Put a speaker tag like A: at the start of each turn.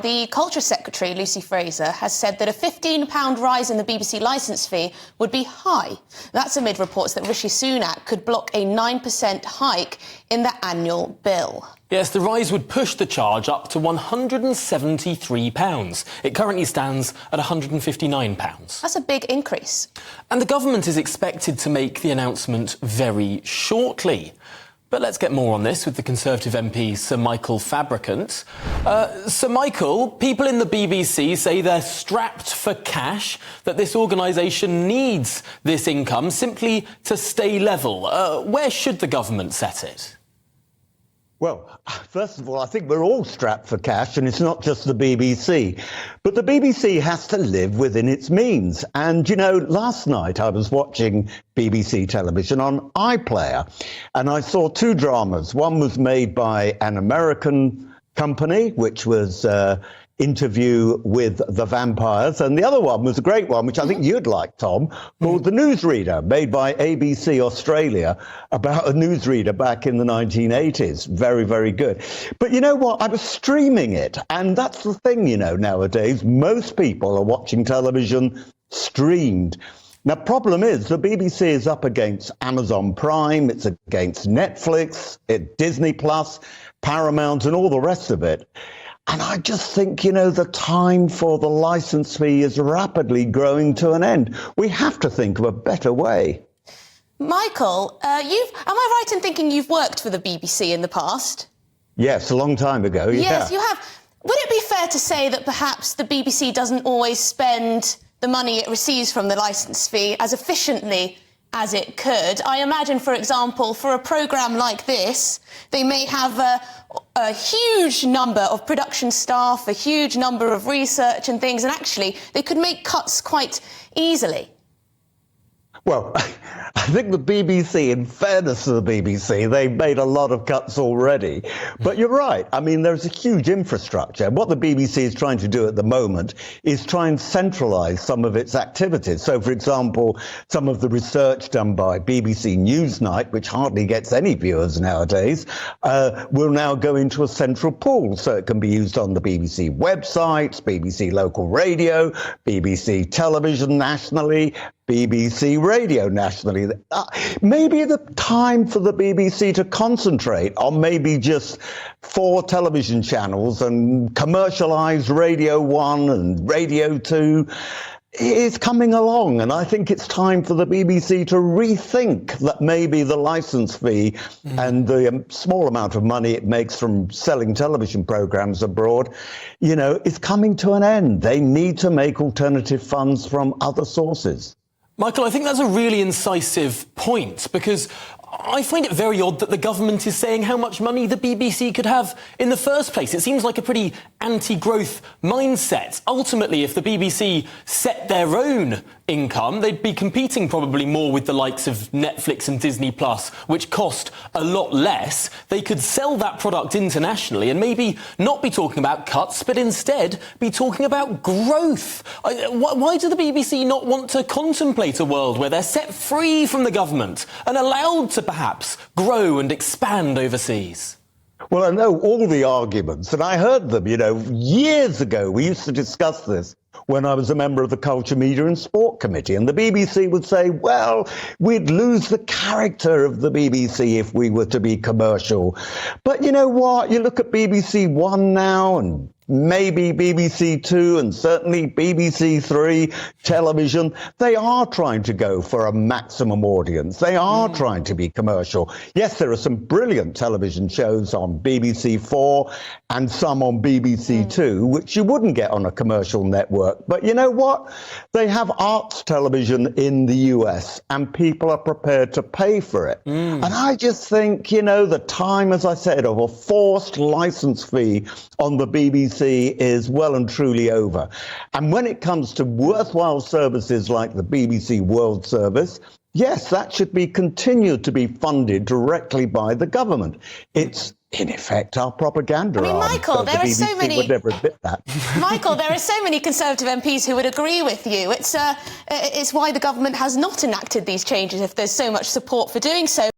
A: the Culture Secretary, Lucy Fraser, has said that a £15 rise in the BBC licence fee would be high. That's amid reports that Rishi Sunak could block a 9% hike in the annual bill.
B: Yes, the rise would push the charge up to £173. It currently stands at £159.
A: That's a big increase.
B: And the government is expected to make the announcement very shortly. But let's get more on this with the Conservative MP, Sir Michael Fabricant. Sir Michael, people in the BBC say they're strapped for cash, that this organisation needs this income simply to stay level. Where should the government set it?
C: Well, first of all, I think we're all strapped for cash, and it's not just the BBC. But the BBC has to live within its means. And, you know, last night I was watching BBC television on iPlayer, and I saw two dramas. One was made by an American company, which was Interview with the Vampires, and the other one was a great one, which I think you'd like, Tom, called The Newsreader, made by ABC Australia, about a newsreader back in the 1980s. Very, very good. But you know what? I was streaming it, and that's the thing, you know, nowadays. Most people are watching television streamed. Now, problem is, the BBC is up against Amazon Prime, it's against Netflix, Disney Plus, Paramount, and all the rest of it. And I just think, you know, the time for the licence fee is rapidly growing to an end. We have to think of a better way.
A: Michael, am I right in thinking you've worked for the BBC in the past?
C: Yes, a long time ago,
A: Yes, you have. Would it be fair to say that perhaps the BBC doesn't always spend the money it receives from the licence fee as efficiently as it could? I imagine, for example, for a programme like this, they may have a huge number of production staff, a huge number of research and things, and actually they could make cuts quite easily.
C: Well, I think the BBC, in fairness to the BBC, they've made a lot of cuts already. But you're right. I mean, there's a huge infrastructure. What the BBC is trying to do at the moment is try and centralise some of its activities. So, for example, some of the research done by BBC Newsnight, which hardly gets any viewers nowadays, will now go into a central pool. So it can be used on the BBC websites, BBC local radio, BBC television nationally, BBC radio nationally. Maybe the time for the BBC to concentrate on maybe just 4 television channels and commercialise Radio 1 and Radio 2 is coming along. And I think it's time for the BBC to rethink that maybe the licence fee and the small amount of money it makes from selling television programmes abroad, you know, is coming to an end. They need to make alternative funds from other sources.
B: Michael, I think that's a really incisive point, because I find it very odd that the government is saying how much money the BBC could have in the first place. It seems like a pretty anti-growth mindset. Ultimately, if the BBC set their own income, they'd be competing probably more with the likes of Netflix and Disney Plus, which cost a lot less. They could sell that product internationally and maybe not be talking about cuts, but instead be talking about growth. Why do the BBC not want to contemplate a world where they're set free from the government and allowed to perhaps grow and expand overseas?
C: Well, I know all the arguments, and I heard them, you know, years ago. We used to discuss this when I was a member of the Culture, Media and Sport Committee, and the BBC would say, well, we'd lose the character of the BBC if we were to be commercial. But you know what? You look at BBC One now, and maybe BBC Two, and certainly BBC Three television. They are trying to go for a maximum audience. They are trying to be commercial. Yes, there are some brilliant television shows on BBC Four and some on BBC Two, which you wouldn't get on a commercial network. But you know what? They have arts television in the US, and people are prepared to pay for it. And I just think, you know, the time, as I said, of a forced licence fee on the BBC is well and truly over. And when it comes to worthwhile services like the BBC World Service, yes, that should be continued to be funded directly by the government. It's in effect our propaganda arm.
A: Michael, there are so many.
C: Would never admit that.
A: Michael, there are so many Conservative MPs who would agree with you. It's why the government has not enacted these changes if there's so much support for doing so.